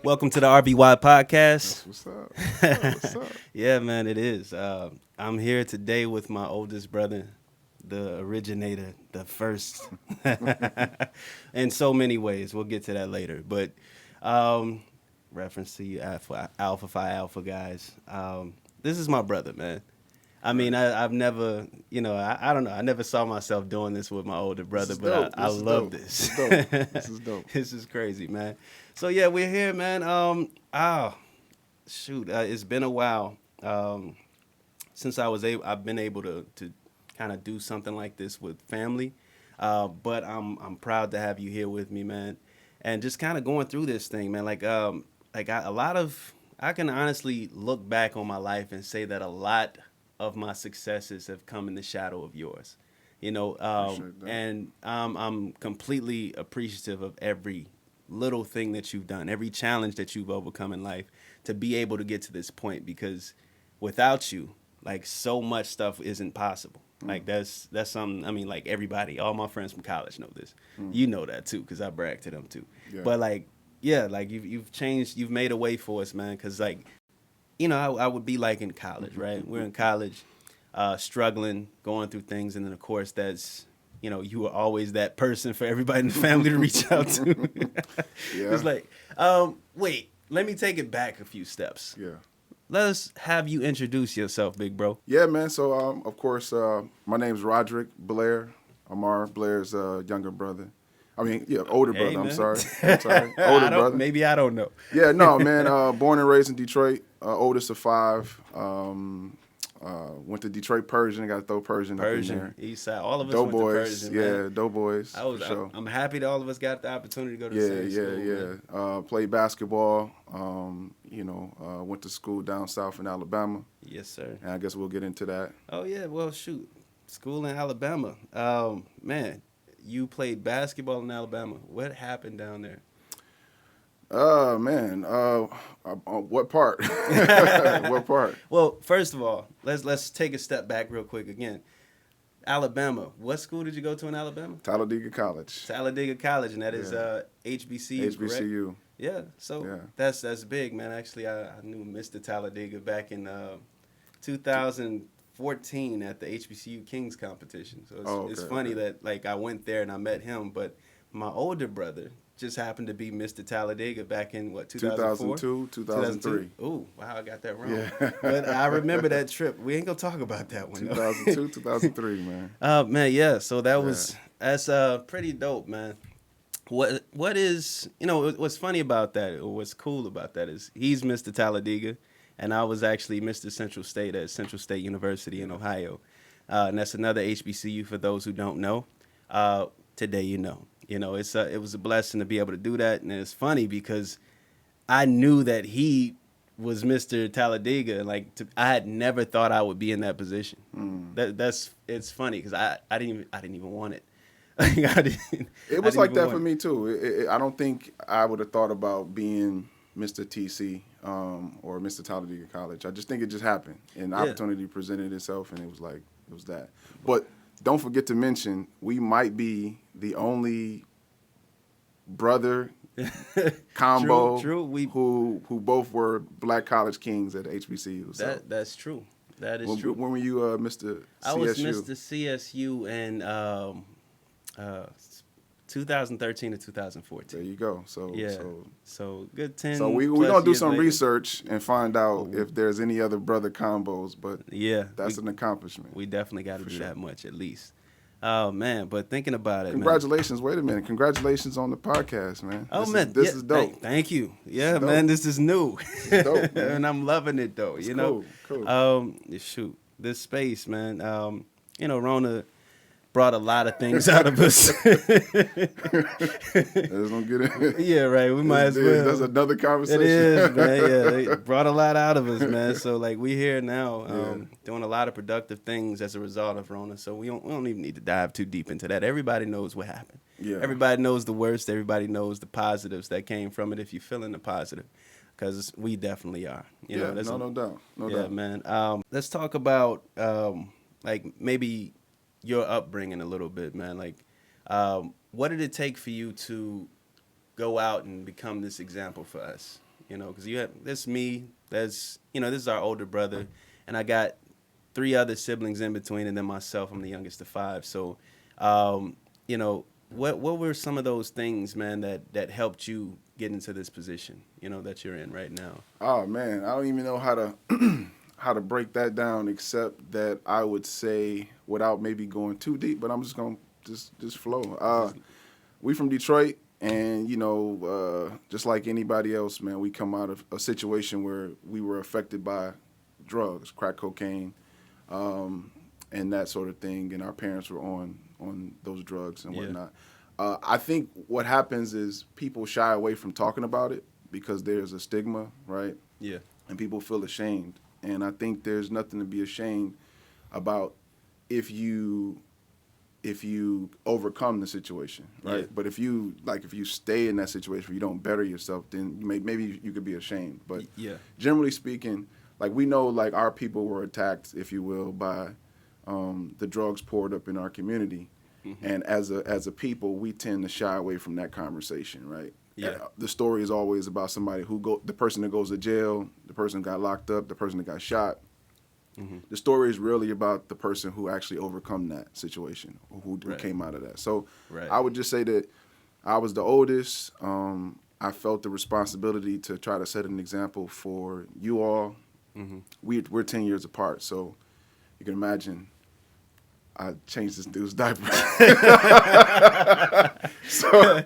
Welcome to the RVY podcast. That's what's up. What's up? Yeah, man, it is. I'm here today with my oldest brother, the originator, the first, in so many ways. We'll get to that later. But reference to you, Alpha Phi Alpha guys. This is my brother, man. I mean, I've never, I don't know. I never saw myself doing this with my older brother, but I love this. This is dope. This is crazy, man. So yeah, we're here, man. It's been a while since I've been able to kind of do something like this with family. But I'm proud to have you here with me, man, and just kind of going through this thing, man. I can honestly look back on my life and say that a lot of my successes have come in the shadow of yours, and I'm completely appreciative of every little thing that you've done, every challenge that you've overcome in life to be able to get to this point, because without you, like, so much stuff isn't possible. Like that's something, I mean, like, everybody, all my friends from college know this. You know that too, because I brag to them too. Yeah. But like, yeah, like you've changed, you've made a way for us, man, because like, I would be like in college, right? We're in college, struggling, going through things. And then, of course, that's, you were always that person for everybody in the family to reach out to. Yeah. It's like, wait, let me take it back a few steps. Yeah. Let us have you introduce yourself, big bro. Yeah, man. So, of course, my name's RODERICK, Blair. I'm Blair's younger brother. I mean, yeah, older brother. Hey, I'm man. sorry. Older brother. Maybe I don't know. Yeah, no, man. Born and raised in Detroit. Oldest of five. Went to Detroit Persian. Got to throw Persian up in there. East Side. All of us Doughboys. went to Persian, man. Yeah, Doughboys. for sure. I'm happy that all of us got the opportunity to go to the same school. Man. Played basketball. Went to school down south in Alabama. Yes, sir. And I guess we'll get into that. Oh, yeah. Well, shoot. School in Alabama. Man, you played basketball in Alabama. What happened down there? What part? What part? Well, first of all, let's take a step back real quick again. Alabama. What school did you go to in Alabama? Talladega College. Talladega College, and that is HBCU, correct? HBCU. Yeah. So that's big, man. Actually, I knew Mr. Talladega back in 2014 at the HBCU Kings competition. So it's funny that, like, I went there and I met him, but my older brother just happened to be Mr. Talladega back in, 2004? 2002, 2003. Ooh, wow, I got that wrong. Yeah. But I remember that trip. We ain't going to talk about that one. 2002, 2003, man. Man, yeah. So that's pretty dope, man. What is, what's funny about that, or what's cool about that, is he's Mr. Talladega, and I was actually Mr. Central State at Central State University in Ohio. And that's another HBCU for those who don't know. Today, you know. It was a blessing to be able to do that. And it's funny because I knew that he was Mr. Talladega. Like, I had never thought I would be in that position. It's funny because I didn't even want it. It was like that for me too. I don't think I would have thought about being Mr. TC or Mr. Talladega College. I just think it just happened, and the opportunity presented itself, and it was that. But don't forget to mention, we might be the only brother combo true. who both were black college kings at HBCU. So. That's true. That is true. When were you Mr. CSU? I was Mr. CSU and 2013 to 2014. There you go. So good 10. So we're gonna do some research and find out if there's any other brother combos. But that's an accomplishment. We definitely got to do that much at least. Oh man, but thinking about it, congratulations! Man. Wait a minute, congratulations on the podcast, man. This is dope. Thank you. Yeah, man, this is new. It's dope, man. And I'm loving it though. It's Cool. Shoot, this space, man. Rona brought a lot of things out of us. Let's don't get it. Yeah, right. We might as well. That's another conversation. It is, man. Yeah, it brought a lot out of us, man. So like we here now, doing a lot of productive things as a result of Rona. So we don't even need to dive too deep into that. Everybody knows what happened. Yeah. Everybody knows the worst. Everybody knows the positives that came from it. If you're feeling the positive, because we definitely are. No doubt. No doubt. Man. Let's talk about like maybe your upbringing a little bit, man. Like, what did it take for you to go out and become this example for us? you know, because you have this me, that's, you know, this is our older brother, and I got 3 other siblings in between, and then myself. I'm the youngest of 5. So, you know, what were some of those things, man, that helped you get into this position, you know, that you're in right now? Oh man, I don't even know how to how to break that down, except that I would say, without maybe going too deep, but I'm just gonna just flow. We from Detroit, and you know, just like anybody else, man, we come out of a situation where we were affected by drugs, crack cocaine, and that sort of thing, and our parents were on those drugs and whatnot. I think what happens is people shy away from talking about it because there's a stigma, right? Yeah. And people feel ashamed. And I think there's nothing to be ashamed about if you overcome the situation, right? Yeah. But if you stay in that situation where you don't better yourself, then maybe you could be ashamed. But generally speaking, like we know, like our people were attacked, if you will, by the drugs poured up in our community. And as a people, we tend to shy away from that conversation, right? Yeah. The story is always about somebody the person that goes to jail, the person got locked up, the person that got shot. The story is really about the person who actually overcome that situation, who came out of that. So I would just say that I was the oldest. I felt the responsibility to try to set an example for you all. We're 10 years apart, so you can imagine I changed this dude's diaper. so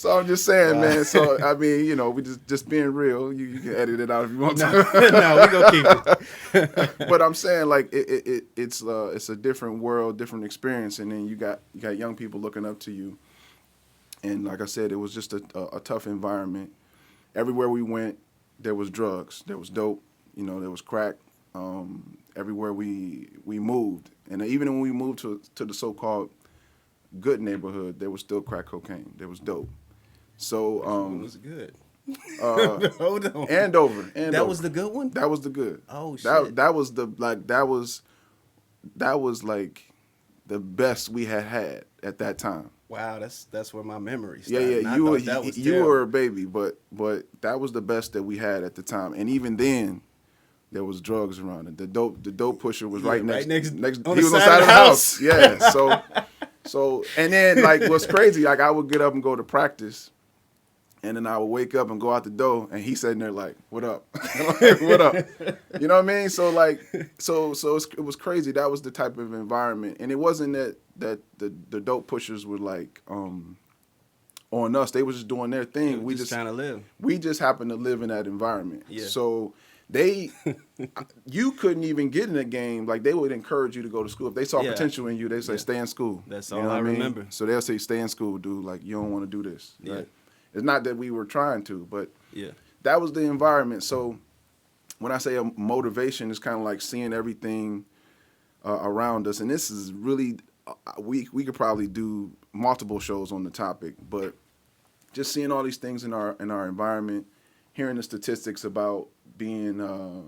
I'm just saying, man. So I mean, you know, we just being real. You can edit it out if you want to. No, we gonna keep it. But I'm saying, like, it's a different world, different experience, and then you got young people looking up to you. And like I said, it was just a tough environment. Everywhere we went, there was drugs, there was dope, you know, there was crack. Everywhere we moved, and even when we moved to the so-called good neighborhood, there was still crack cocaine. There was dope. So it was good. Hold on. Andover. That was the good one. That was the good. Oh shit. That was like the best we had at that time. Wow, that's where my memory started. Yeah. You were a baby, but that was the best that we had at the time, and even then. There was drugs around it. The dope pusher was right next. He was on the the side of the house. Yeah. So and then like what's crazy, like I would get up and go to practice, and then I would wake up and go out the door, and he's sitting there like, "What up? Like, what up?" You know what I mean? So like, so it was crazy. That was the type of environment, and it wasn't that the dope pushers were like on us. They were just doing their thing. We just trying to live. We just happened to live in that environment. Yeah. So. You couldn't even get in a game. Like they would encourage you to go to school if they saw potential in you. They say stay in school. That's all I remember. So they'll say stay in school, dude. Like you don't want to do this. Right? It's not that we were trying to, but that was the environment. So when I say a motivation, it's kind of like seeing everything around us. And this is really we could probably do multiple shows on the topic, but just seeing all these things in our environment, hearing the statistics about being,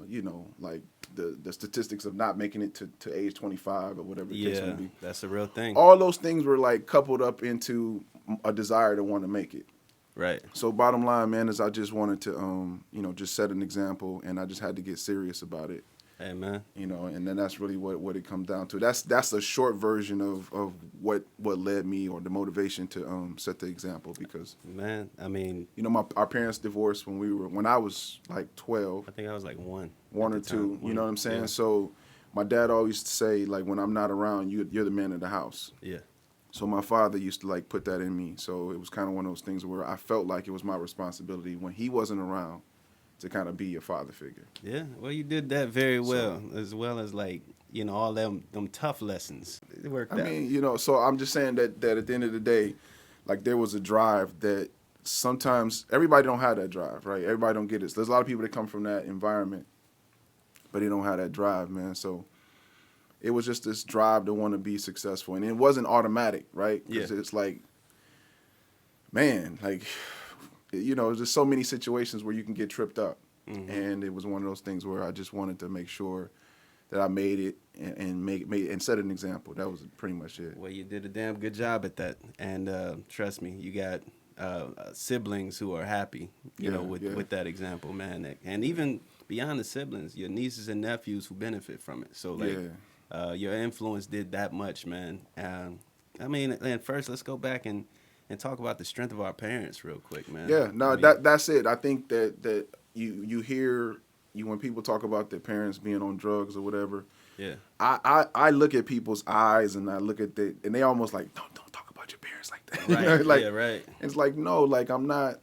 you know, like the statistics of not making it to age 25 or whatever the case may be. That's a real thing. All those things were like coupled up into a desire to want to make it. Right. So bottom line, man, is I just wanted to, you know, just set an example, and I just had to get serious about it. Hey, man. You know, and then that's really what it comes down to. That's a short version of what led me, or the motivation to set the example. Because man, I mean, you know, our parents divorced when I was like 12. I think I was like one or two. You know what I'm saying? Yeah. So my dad always used to say, like, when I'm not around, you're the man of the house. Yeah. So my father used to like put that in me. So it was kind of one of those things where I felt like it was my responsibility when he wasn't around to kind of be a father figure. Yeah, well, you did that very well, as well as, like, you know, all them tough lessons. It worked out. I mean, you know, so I'm just saying that at the end of the day, like, there was a drive that sometimes everybody don't have that drive, right? Everybody don't get it. So there's a lot of people that come from that environment, but they don't have that drive, man. So it was just this drive to want to be successful, and it wasn't automatic, right? Because it's like, man, like, you know, there's just so many situations where you can get tripped up. Mm-hmm. And it was one of those things where I just wanted to make sure that I made it and set an example. That was pretty much it. Well, you did a damn good job at that. And trust me, you got siblings who are happy, with that example, man. And even beyond the siblings, your nieces and nephews who benefit from it. So like, your influence did that much, man. I mean, and first let's go back and talk about the strength of our parents real quick, man. Yeah, no, I mean, that's it. I think that you hear when people talk about their parents being on drugs or whatever. Yeah. I look at people's eyes and I look at and they almost like don't talk about your parents like that. Right. Like, yeah. Right. It's like no, like I'm not.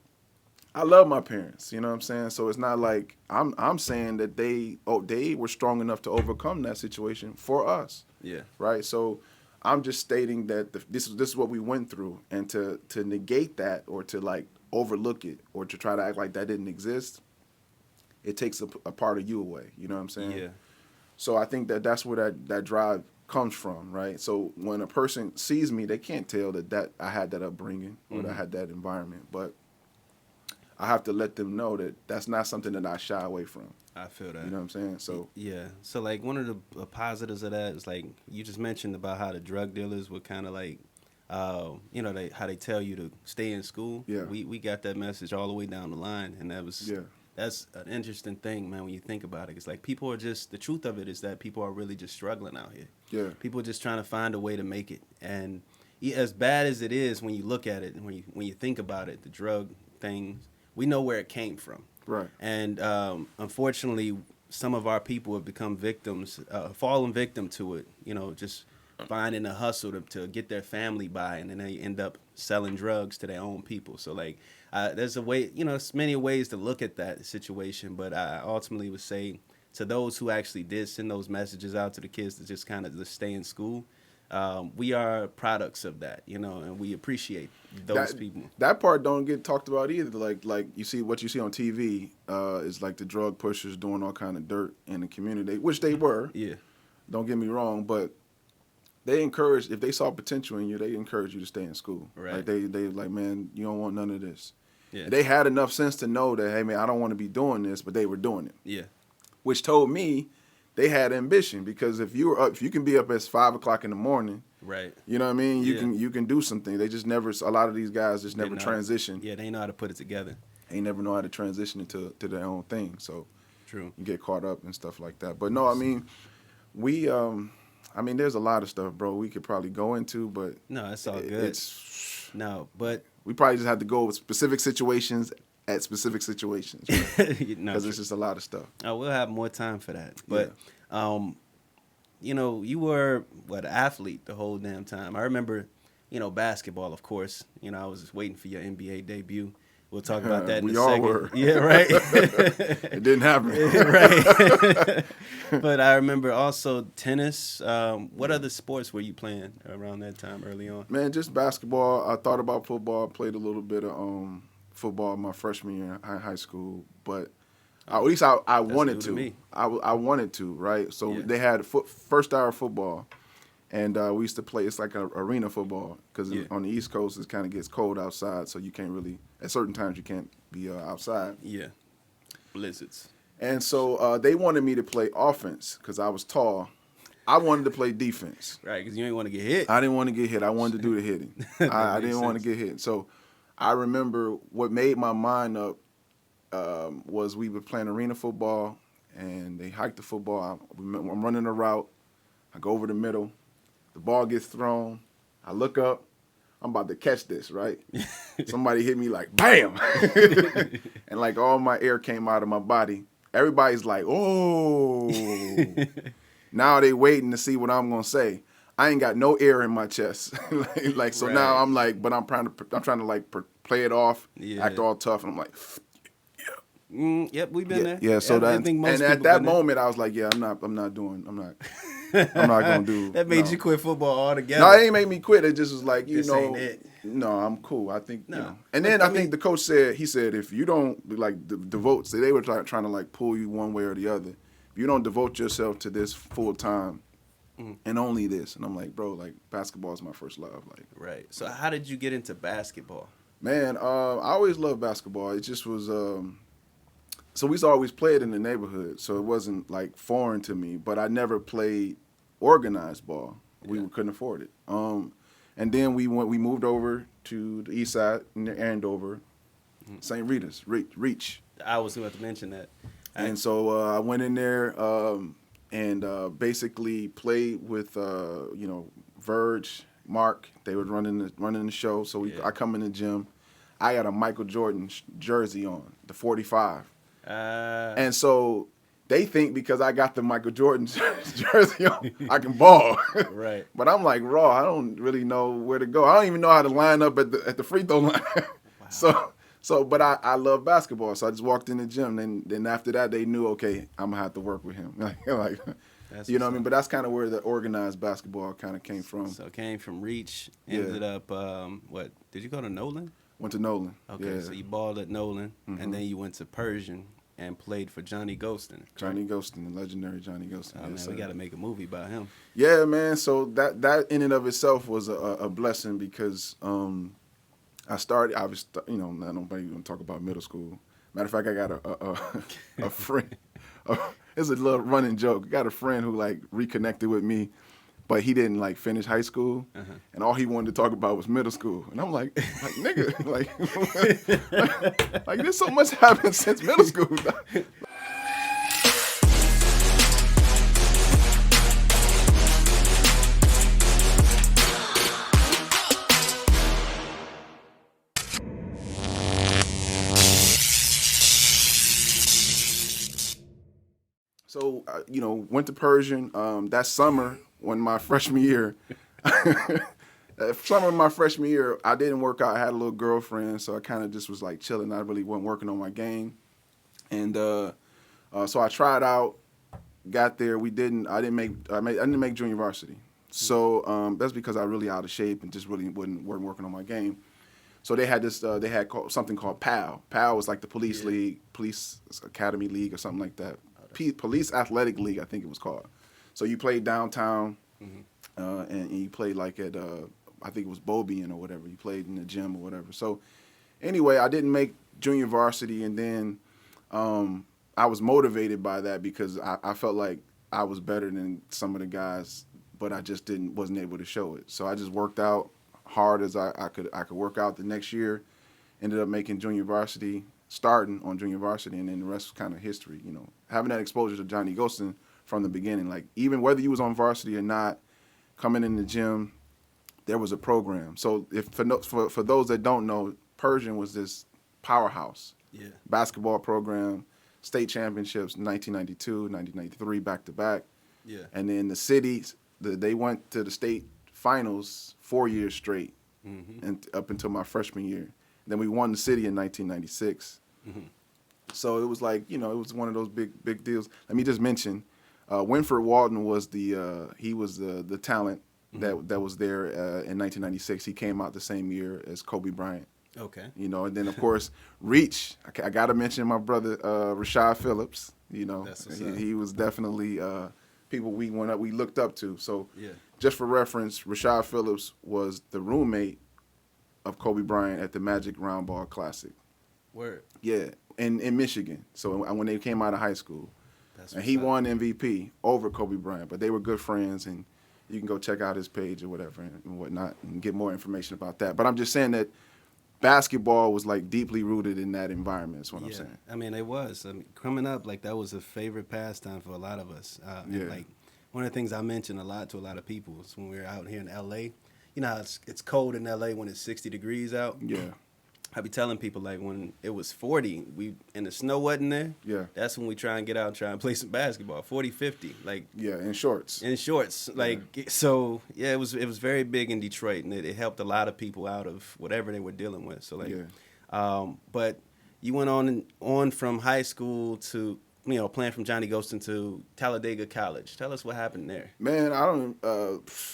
I love my parents. You know what I'm saying? So it's not like I'm saying that they were strong enough to overcome that situation for us. Yeah. Right. So I'm just stating that this is what we went through, and to negate that or to like overlook it or to try to act like that didn't exist, it takes a part of you away. You know what I'm saying? Yeah. So I think that's where that drive comes from, right? So when a person sees me, they can't tell that I had that upbringing or that I had that environment, but I have to let them know that that's not something that I shy away from. I feel that. You know what I'm saying? So yeah. So like one of the positives of that is like you just mentioned about how the drug dealers would kind of like, how they tell you to stay in school. Yeah. We got that message all the way down the line, and that's an interesting thing, man. When you think about it, it's like people are just the truth of it is that people are really just struggling out here. Yeah. People are just trying to find a way to make it, and as bad as it is when you look at it and when you think about it, the drug things. We know where it came from. Right. And unfortunately, some of our people have become victims, fallen victim to it, just finding a hustle to get their family by, and then they end up selling drugs to their own people. So, like, there's a way, it's many ways to look at that situation, but I ultimately would say to those who actually did send those messages out to the kids to just kind of just stay in school, we are products of that, and we appreciate those people. That part don't get talked about either. Like you see what you see on TV is like the drug pushers doing all kind of dirt in the community, which they were. Yeah. Don't get me wrong, but they encourage, if they saw potential in you, they encourage you to stay in school. Right. Like they like, man, you don't want none of this. Yeah. They had enough sense to know that, hey man, I don't want to be doing this, but they were doing it. Yeah. Which told me they had ambition, because if you can be up at 5 o'clock in the morning, right? You know what I mean. You can do something. They just never. A lot of these guys just never transition. Yeah, they know how to put it together. They never know how to transition into their own thing. So true. You get caught up and stuff like that. But no, I mean, there's a lot of stuff, bro. We could probably go into, but no, it's all good. But we probably just have to go with specific situations at specific situations, because it's just a lot of stuff. Oh, we'll have more time for that. But, you were an athlete the whole damn time. I remember, basketball, of course. I was just waiting for your NBA debut. We'll talk about that in a second. We all were. Yeah, right. It didn't happen. Right. But I remember also tennis. What other sports were you playing around that time early on? Man, just basketball. I thought about football. I played a little bit of football my freshman year in high school, but at least I wanted to. I wanted to, right? So they had first hour football, and we used to play. It's like an arena football, because on the East Coast it kind of gets cold outside, so you can't really, at certain times you can't be outside. Yeah, blizzards. And so they wanted me to play offense because I was tall. I wanted to play defense. Right, because you didn't want to get hit. I didn't want to get hit. I wanted to do the hitting. I didn't want to get hit. So I remember what made my mind up was we were playing arena football, and they hiked the football. I'm running a route. I go over the middle. The ball gets thrown. I look up. I'm about to catch this, right? Somebody hit me like, bam! And like all my air came out of my body. Everybody's like, oh. Now they waiting to see what I'm going to say. I ain't got no air in my chest. So right. Now I'm like, but I'm trying to like play it off, act all tough, and I'm like, yeah. Yep, we've been there. Yeah, so and at that moment I was like, yeah, I'm not gonna do. That made you quit football altogether. No, it ain't made me quit. It just was like, ain't it. No, I'm cool. I think, And then I think the coach said, if you don't like devote, so they were trying to like pull you one way or the other. If you don't devote yourself to this full time, and only this, and I'm like, bro, like basketball is my first love. Like, right. So how did you get into basketball? Man, I always loved basketball. It just was. So we always played in the neighborhood, so it wasn't like foreign to me. But I never played organized ball. We couldn't afford it. And And then we moved over to the east side near Andover, St. Rita's, Reach. I was about to mention that. And so I went in there and basically played with Verge, Mark. They were running the show. So I come in the gym. I got a Michael Jordan jersey on, the 45. And so they think because I got the Michael Jordan jersey on, I can ball. Right. But I'm like, raw, I don't really know where to go. I don't even know how to line up at the free throw line. Wow. But I love basketball. So I just walked in the gym. And then after that, they knew, okay, I'm going to have to work with him. You know what I mean? But that's kind of where the organized basketball kind of came from. So it came from Reach, ended up, did you go to Nolan? Went to Nolan. Okay, yeah. So you balled at Nolan, and then you went to Persian and played for Johnny Ghostin. Johnny Ghostin, the legendary Johnny Ghostin. Oh, man, we got to make a movie about him. Yeah, man. So that in and of itself was a blessing because I was, not nobody going to talk about middle school. Matter of fact, I got a friend. It's a little running joke. I got a friend who like reconnected with me, but he didn't like finish high school, and all he wanted to talk about was middle school. And I'm like nigga, like there's so much happened since middle school. So, went to Persian that summer when my freshman year. Summer of my freshman year, I didn't work out. I had a little girlfriend, so I kind of just was like chilling. I really wasn't working on my game. And so I tried out, got there. I didn't make junior varsity. So that's because I really out of shape and just really wasn't working on my game. So they had something called PAL. PAL was like the police league, police academy league or something like that. Police Athletic League, I think it was called. So you played downtown, and you played like at, I think it was Bobian or whatever. You played in the gym or whatever. So anyway, I didn't make junior varsity, and then I was motivated by that because I felt like I was better than some of the guys, but I just wasn't able to show it. So I just worked out hard as I could work out the next year. Ended up making junior varsity, starting on junior varsity, and then the rest was kind of history, Having that exposure to Johnny Ghostin from the beginning, like even whether you was on varsity or not, coming in the gym, there was a program. So for those that don't know, Persian was this powerhouse basketball program, state championships 1992, 1993, back to back. Yeah. And then the cities, they went to the state finals 4 years straight, and up until my freshman year. Then we won the city in 1996. So it was like, it was one of those big deals. Let me just mention, Winford Walton was the talent that was there in 1996. He came out the same year as Kobe Bryant. Okay. And then of course Reach. I got to mention my brother Rashad Phillips. He was definitely people we looked up to. So just for reference, Rashad Phillips was the roommate of Kobe Bryant at the Magic Round Ball Classic. Word. Yeah, in Michigan. So when they came out of high school, and he won MVP over Kobe Bryant. But they were good friends, and you can go check out his page or whatever and whatnot and get more information about that. But I'm just saying that basketball was like deeply rooted in that environment. Is what I'm saying. I mean, it was. Coming up, like that was a favorite pastime for a lot of us. Like one of the things I mention a lot to a lot of people is when we were out here in L.A. It's cold in L.A. when it's 60 degrees out. Yeah. I be telling people, like, when it was 40, and the snow wasn't there, that's when we try and get out and try and play some basketball, 40, 50. Like, in shorts. So, it was very big in Detroit, and it helped a lot of people out of whatever they were dealing with. So, but you went on from high school to, playing from Johnny Ghostin to Talladega College. Tell us what happened there. Man,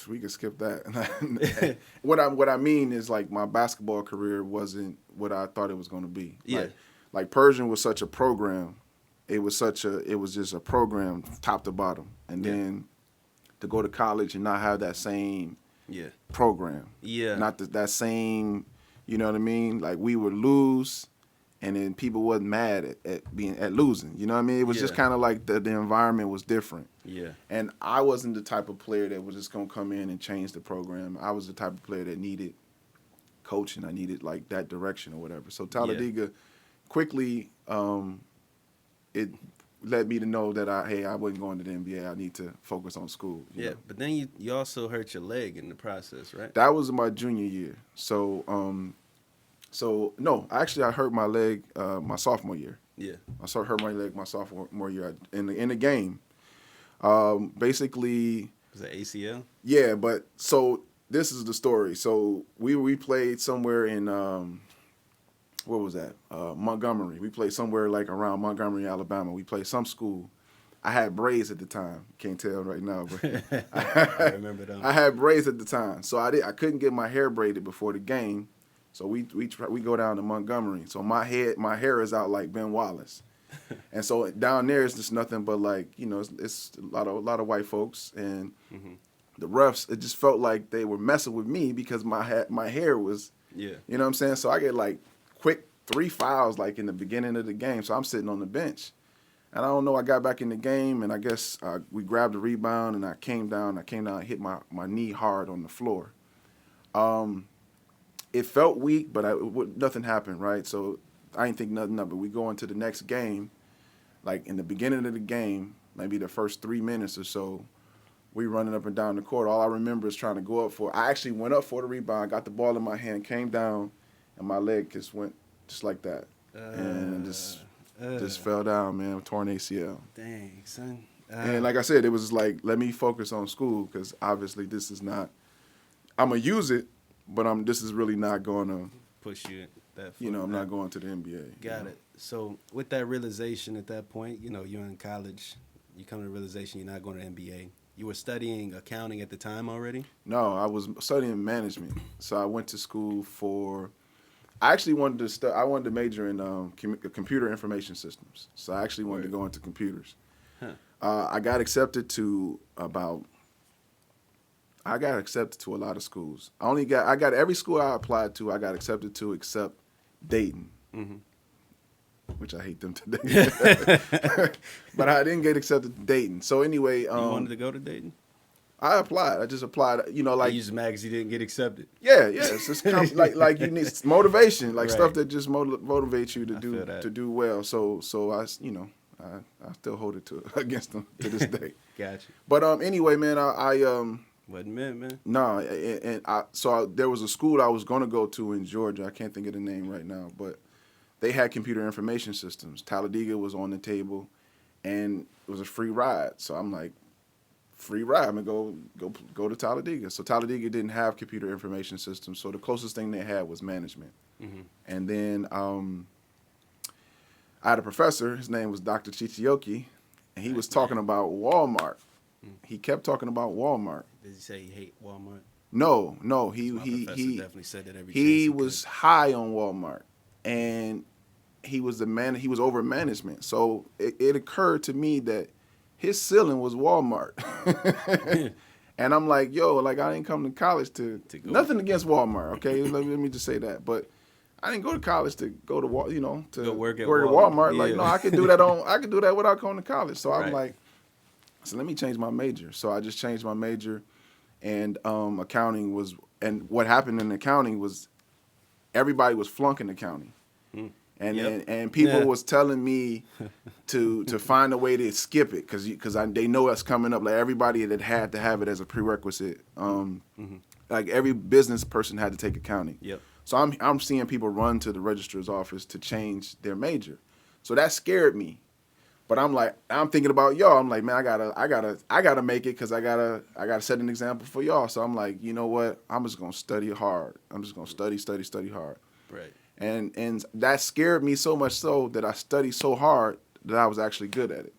we can skip that. What I mean is, like, my basketball career wasn't what I thought it was going to be. Yeah. Like Persian was such a program. It was just a program top to bottom. And then to go to college and not have that same program. Yeah. Not that same, you know what I mean? Like, we would lose and then people wasn't mad at losing. You know what I mean? It was just kind of like the environment was different. Yeah. And I wasn't the type of player that was just gonna come in and change the program. I was the type of player that needed coaching. I needed like that direction or whatever. So Talladega quickly it led me to know that I wasn't going to the NBA. I need to focus on school. You know? But then you also hurt your leg in the process, right? That was my junior year. So no, actually I hurt my leg my sophomore year. Yeah. I hurt my leg my sophomore year in the game. Basically. Was it ACL? Yeah, but so this is the story. So we played somewhere in where was that? Montgomery. We played somewhere like around Montgomery, Alabama. We played some school. I had braids at the time. Can't tell right now, but I remember them. I had braids at the time, so I couldn't get my hair braided before the game. So we go down to Montgomery. So my hair is out like Ben Wallace, and so down there it's just nothing but like it's a lot of white folks and the refs. It just felt like they were messing with me because my hair was you know what I'm saying. So I get like quick 3 fouls like in the beginning of the game. So I'm sitting on the bench. And I don't know, I got back in the game, and I guess we grabbed a rebound, and I came down and hit my knee hard on the floor. It felt weak, but nothing happened, right? So I didn't think nothing of it. We go into the next game, like in the beginning of the game, maybe the first 3 minutes or so, we running up and down the court. All I remember is trying to go up I actually went up for the rebound, got the ball in my hand, came down, and my leg just went just like that. And just fell down, man, torn ACL. Dang, son. And like I said, it was like, let me focus on school because obviously this is not, I'm going to use it, but this is really not going to push you that far. I'm not going to the NBA. Got it. So with that realization at that point, you're in college, you come to the realization you're not going to NBA. You were studying accounting at the time already? No, I was studying management. So I went to school I actually wanted to major in computer information systems. So I actually wanted to go into computers. Huh. I got accepted to a lot of schools. I got every school I applied to, I got accepted to except Dayton, which I hate them today. But I didn't get accepted to Dayton. So anyway. You wanted to go to Dayton? I applied. I just applied. Like you just mad because you didn't get accepted. Yeah. It's just like you need motivation, like stuff that just motivates you to do well. So I still hold it against them to this day. Gotcha. But anyway, man, I wasn't meant, man. No, and there was a school I was gonna go to in Georgia. I can't think of the name right now, but they had computer information systems. Talladega was on the table, and it was a free ride. So I'm like, free ride. I'm gonna go to Talladega. So Talladega didn't have computer information systems. So the closest thing they had was management. And then I had a professor. His name was Dr. Chichioki, and he was talking about Walmart. He kept talking about Walmart. Did he say he hate Walmart? No. He definitely said that every chance he was high on Walmart, and he was over management. So it occurred to me that his ceiling was Walmart. And I'm like, yo, like I didn't come to college to go. Nothing against Walmart, okay? let me just say that. But I didn't go to college to go to go work at Walmart. Yeah. Like, no, I could do that without going to college. So I'm like, so let me change my major. So I just changed my major, and accounting was, and what happened in accounting was everybody was flunking accounting. And people was telling me to find a way to skip it because they know it's coming up. Like everybody that had to have it as a prerequisite. Like every business person had to take accounting. Yep. So I'm seeing people run to the registrar's office to change their major. So that scared me. But I'm thinking about y'all. I'm like, man, I gotta make it because I gotta set an example for y'all. So I'm like, you know what? I'm just gonna study hard. I'm just gonna study hard. Right. And that scared me so much so that I studied so hard that I was actually good at it.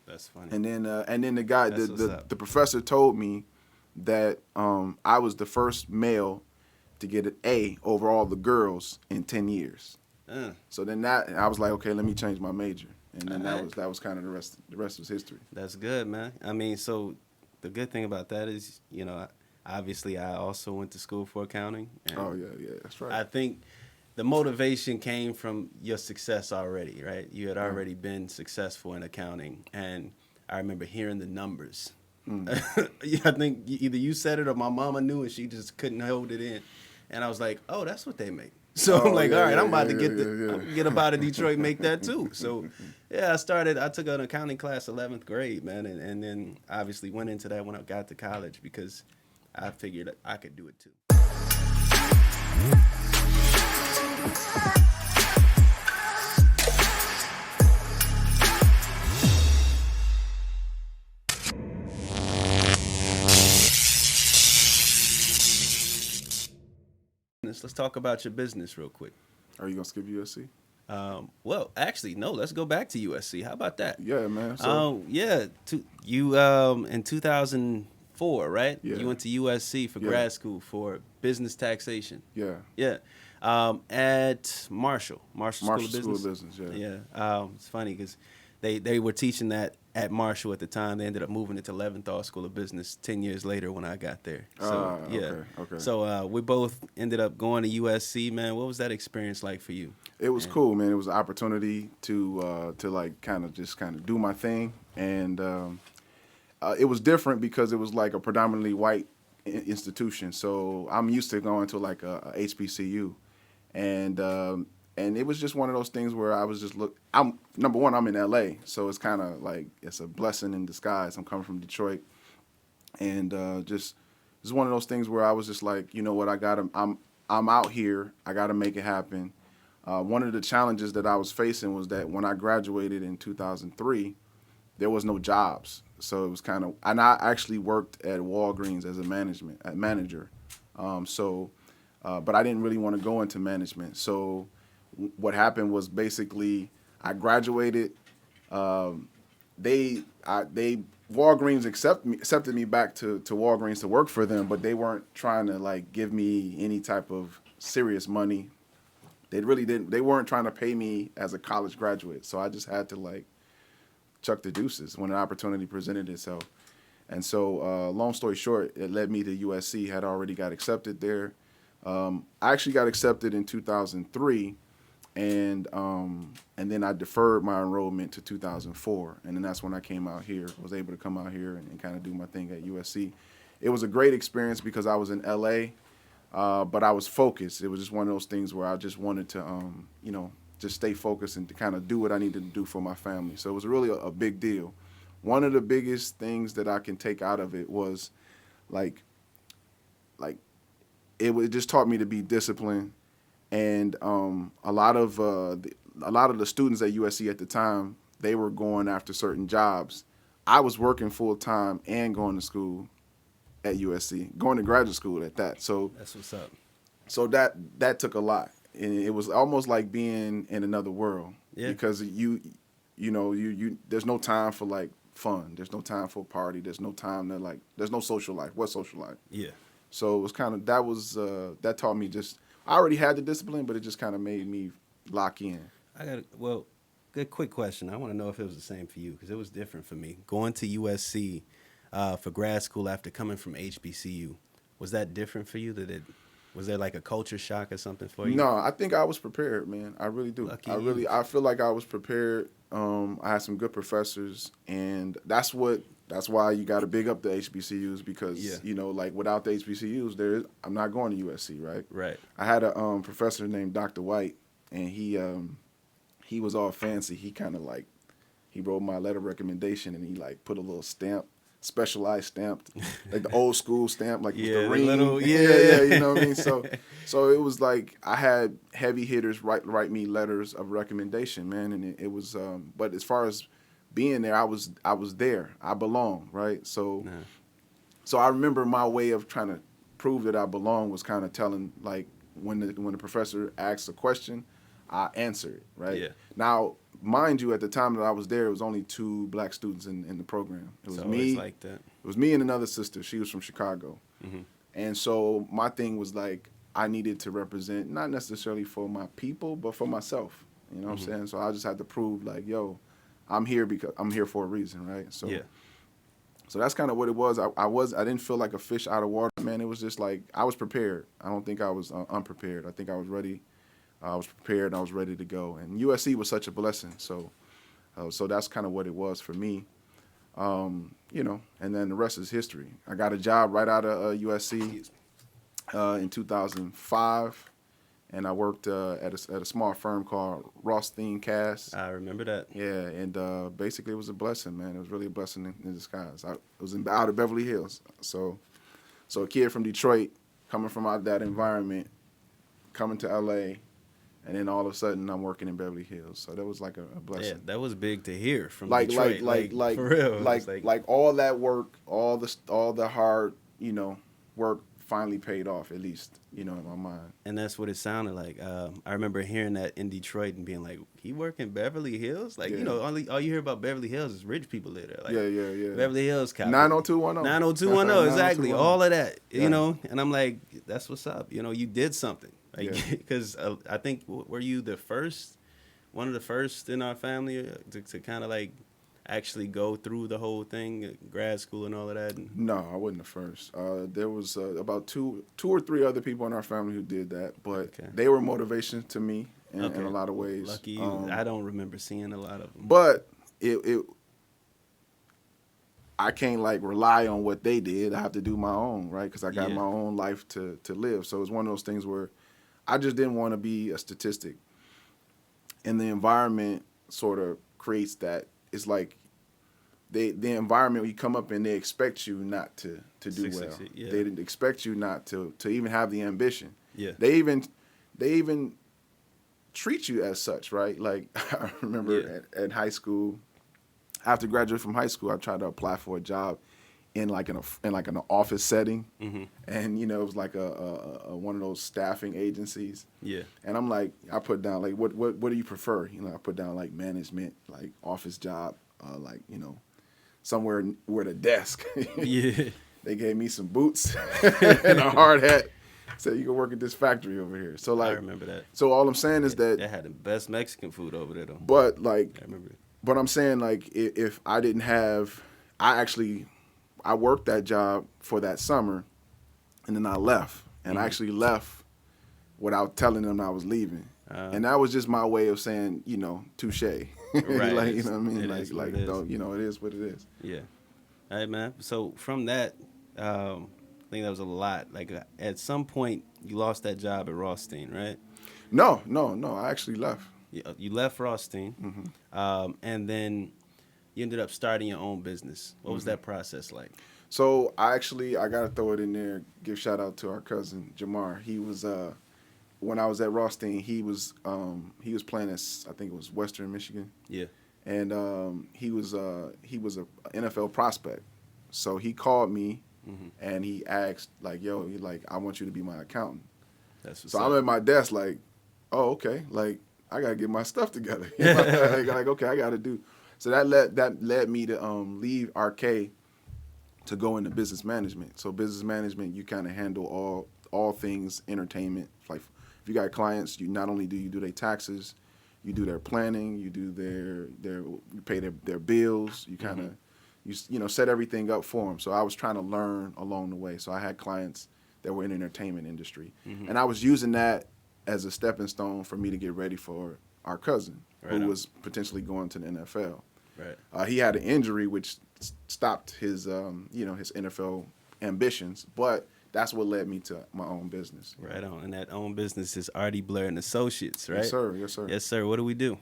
That's funny. And then the guy, the professor told me that I was the first male to get an A over all the girls in 10 years. So then I was like, okay, let me change my major. And then that was kind of the rest was history. That's good, man. I mean, so the good thing about that is, obviously I also went to school for accounting. And yeah, that's right. I think the motivation came from your success already, right? You had already been successful in accounting, and I remember hearing the numbers. Yeah, I think either you said it or my mama knew, and she just couldn't hold it in. And I was like, "Oh, that's what they make." So I'm like, "All right, I'm about to get up out of Detroit, and make that too." So yeah, I took an accounting class 11th grade, man, and then obviously went into that when I got to college because I figured I could do it too. Let's talk about your business real quick. Are you gonna skip USC? Well, actually, no. Let's go back to USC. How about that? Yeah, man. So Yeah. You in 2004, right? Yeah. You went to USC for grad school for business taxation. yeah, Yeah. At Marshall School of Business. Yeah. Yeah. It's funny because they were teaching that at Marshall at the time. They ended up moving it to Leventhal School of Business 10 years later when I got there. So yeah. Okay. So we both ended up going to USC. Man, what was that experience like for you? It was cool, man. It was an opportunity to like kind of do my thing, and it was different because it was like a predominantly white institution. So I'm used to going to like a HBCU, and it was just one of those things where I was just I'm number one. I'm in LA, so it's kind of like it's a blessing in disguise. I'm coming from Detroit, and just it's one of those things where I was just like, you know what, I'm out here. I got to make it happen. One of the challenges that I was facing was that when I graduated in 2003, there was no jobs. So it was kind of, and I actually worked at Walgreens as a manager. But I didn't really want to go into management. So what happened was basically I graduated. Walgreens accepted me back to Walgreens to work for them, but they weren't trying to like give me any type of serious money. They really didn't. They weren't trying to pay me as a college graduate. So I just had to like chuck the deuces when an opportunity presented itself. And so, long story short, it led me to USC. Had already got accepted there. I actually got accepted in 2003, and then I deferred my enrollment to 2004, and then that's when I came out here. Was able to come out here and kind of do my thing at USC. It was a great experience because I was in LA. But I was focused. It was just one of those things where I just wanted to, just stay focused and to kind of do what I needed to do for my family. So it was really a big deal. One of the biggest things that I can take out of it was, like it just taught me to be disciplined. And a lot of the students at USC at the time, they were going after certain jobs. I was working full time and going to school at USC, going to graduate school at that. So that's what's up. So that took a lot, and it was almost like being in another world. Yeah. Because you there's no time for like fun. There's no time for a party. There's no time to like. There's no social life. What social life? Yeah. So it was kind of that taught me just. I already had the discipline, but it just kind of made me lock in. Good quick question. I want to know if it was the same for you because it was different for me going to USC. For grad school after coming from HBCU. Was that different for you? Was there like a culture shock or something for you? No, I think I was prepared, man. I really do. I feel like I was prepared. I had some good professors, and that's why you got to big up the HBCUs because like without the HBCUs, I'm not going to USC, right? Right. I had a professor named Dr. White, and he was all fancy. He kind of like he wrote my letter of recommendation, and he like put a little stamp. Specialized stamped, like the old school stamp, like with the ring. You know what I mean? So it was like I had heavy hitters write me letters of recommendation, man, and it was. But as far as being there, I was there. I belong, right? So I remember my way of trying to prove that I belong was kind of telling like when the professor asked a question, I answered it, right? Yeah. Now, mind you, at the time that I was there, it was only 2 black students in the program. It was me. Like that. It was me and another sister. She was from Chicago. Mm-hmm. And so my thing was like I needed to represent, not necessarily for my people, but for myself. You know what I'm saying? So I just had to prove like, yo, I'm here because I'm here for a reason, right? So So that's kind of what it was. I didn't feel like a fish out of water, man. It was just like I was prepared. I don't think I was unprepared. I think I was ready. I was prepared and I was ready to go. And USC was such a blessing. So that's kind of what it was for me. You know, and then the rest is history. I got a job right out of USC in 2005, and I worked at a small firm called Rothstein Cass. I remember that. Yeah, and basically it was a blessing, man. It was really a blessing in disguise. I was out of Beverly Hills, so a kid from Detroit coming from out that environment, coming to LA. And then all of a sudden, I'm working in Beverly Hills. So that was like a blessing. Yeah, that was big to hear from Detroit. Like for real. Like all that work, all the hard, you know, work finally paid off, at least, you know, in my mind. And that's what it sounded like. I remember hearing that in Detroit and being like, he work in Beverly Hills? Like, you know, all you hear about Beverly Hills is rich people live there. Like, yeah. Beverly Hills cop. 90210. 90210, exactly. 90210. All of that, Yeah. you know? And I'm like, that's what's up. You know, you did something. Like, because I think, were you one of the first in our family to kind of like actually go through the whole thing, grad school and all of that? No, I wasn't the first. There was about two or three other people in our family who did that, but they were motivation to me in a lot of ways. Lucky you. I don't remember seeing a lot of them. But I can't like rely on what they did. I have to do my own, right? Because I got my own life to live. So it's one of those things where I just didn't want to be a statistic. And the environment sort of creates that. It's like the environment you come up in, they expect you not to do well. Yeah. They didn't expect you not to even have the ambition. Yeah. They even treat you as such, right? Like I remember at high school, after graduating from high school, I tried to apply for a job in an office setting, and you know it was like a one of those staffing agencies. Yeah. And I'm like, I put down like, what do you prefer? You know, I put down like management, like office job, like you know, somewhere with a desk. Yeah. They gave me some boots and a hard hat. Said you can work at this factory over here. So like, I remember that. So all I'm saying is that they had the best Mexican food over there though. But like, I remember it. But I'm saying like, if I didn't have, I worked that job for that summer, and then I left. And I actually left without telling them I was leaving. And that was just my way of saying, you know, touche. Right. Like, you know what I mean? Like, don't, you know, it is what it is. Yeah. All right, man. So from that, I think that was a lot. Like at some point, you lost that job at Rothstein, right? No. I actually left. You left Rothstein, and then you ended up starting your own business. What was that process like? So I got to throw it in there, give shout out to our cousin, Jamar. He was, when I was at Rothstein, he was playing at, I think it was Western Michigan. Yeah. And he was a NFL prospect. So he called me and he asked, like, yo, I want you to be my accountant. That's what's so up. I'm at my desk like, oh, okay. Like, I got to get my stuff together. like, okay, I got to do. So that led me to leave RK to go into business management. So business management, you kind of handle all things entertainment. Like if you got clients, you not only do you do their taxes, you do their planning, you do you pay their bills, you kind of you know set everything up for them. So I was trying to learn along the way. So I had clients that were in the entertainment industry, and I was using that as a stepping stone for me to get ready for our cousin who was potentially going to the NFL. Right. He had an injury which stopped his his NFL ambitions, but that's what led me to my own business. Right on. And that own business is Blair and Associates, right? Yes, sir. Yes, sir. Yes, sir. What do we do?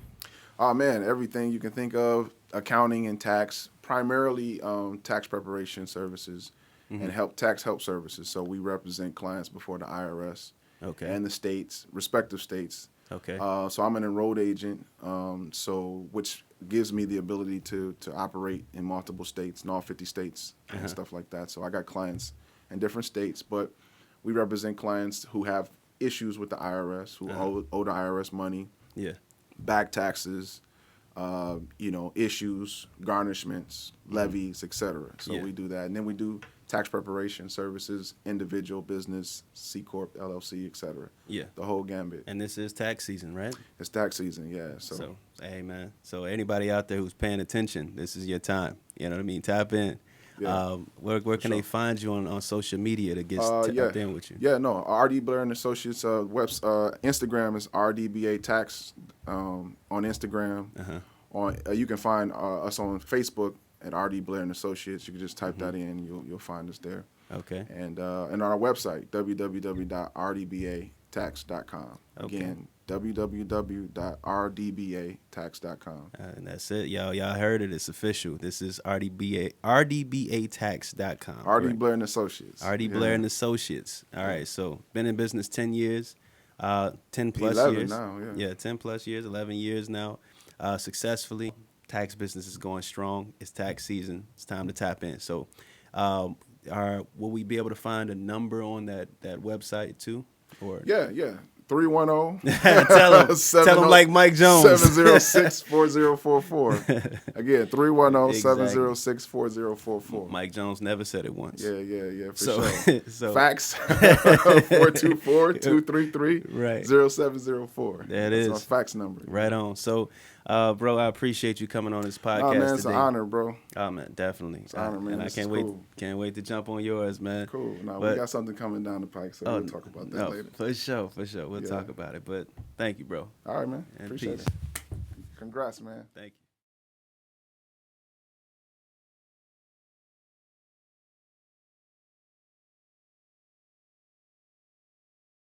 Oh, man, everything you can think of, accounting and tax, primarily tax preparation services and tax help services. So we represent clients before the IRS and the states, respective states. Okay. So I'm an enrolled agent, which gives me the ability to operate in multiple states, in all 50 states and stuff like that. So I got clients in different states, but we represent clients who have issues with the IRS, who owe the IRS money, back taxes, issues, garnishments, levies, etc. So we do that. And then we do tax preparation services, individual, business, C Corp, LLC, etc. Yeah. The whole gambit. And this is tax season, right? It's tax season, yeah. So, hey, man. So anybody out there who's paying attention, this is your time. You know what I mean? Tap in. Where can they find you on social media to get tapped in with you? Yeah, no, RD Blair and Associates Instagram is RDBA Tax on Instagram. On you can find us on Facebook at RD Blair and Associates. You can just type that in, you'll find us there. Okay. And on our website www.rdbatax.com. Again, www.rdbatax.com. And that's it, y'all. Y'all heard it. It's official. This is rdbatax.com. RD Blair and Associates. RD Blair and Associates. All right. So been in business 10 years, 10 plus 11 years. now, yeah, 10 plus years, 11 years now. Successfully. Tax business is going strong. It's tax season. It's time to tap in. So will we be able to find a number on that website too? Or Yeah. 310 tell him like Mike Jones. 706-4044. Again, 310-706-4044. Mike Jones never said it once. Yeah, for sure. So fax 424-233-0704. That is our fax number. Right on. So, bro, I appreciate you coming on this podcast. Oh, man, it's today. an honor, bro. Oh man, definitely. It's an honor, man. And I can't wait to jump on yours, man. Cool. Now we got something coming down the pike, so we'll talk about that later. For sure. We'll talk about it. But thank you, bro. All right, man. And Appreciate peace. it. Congrats, man. Thank you.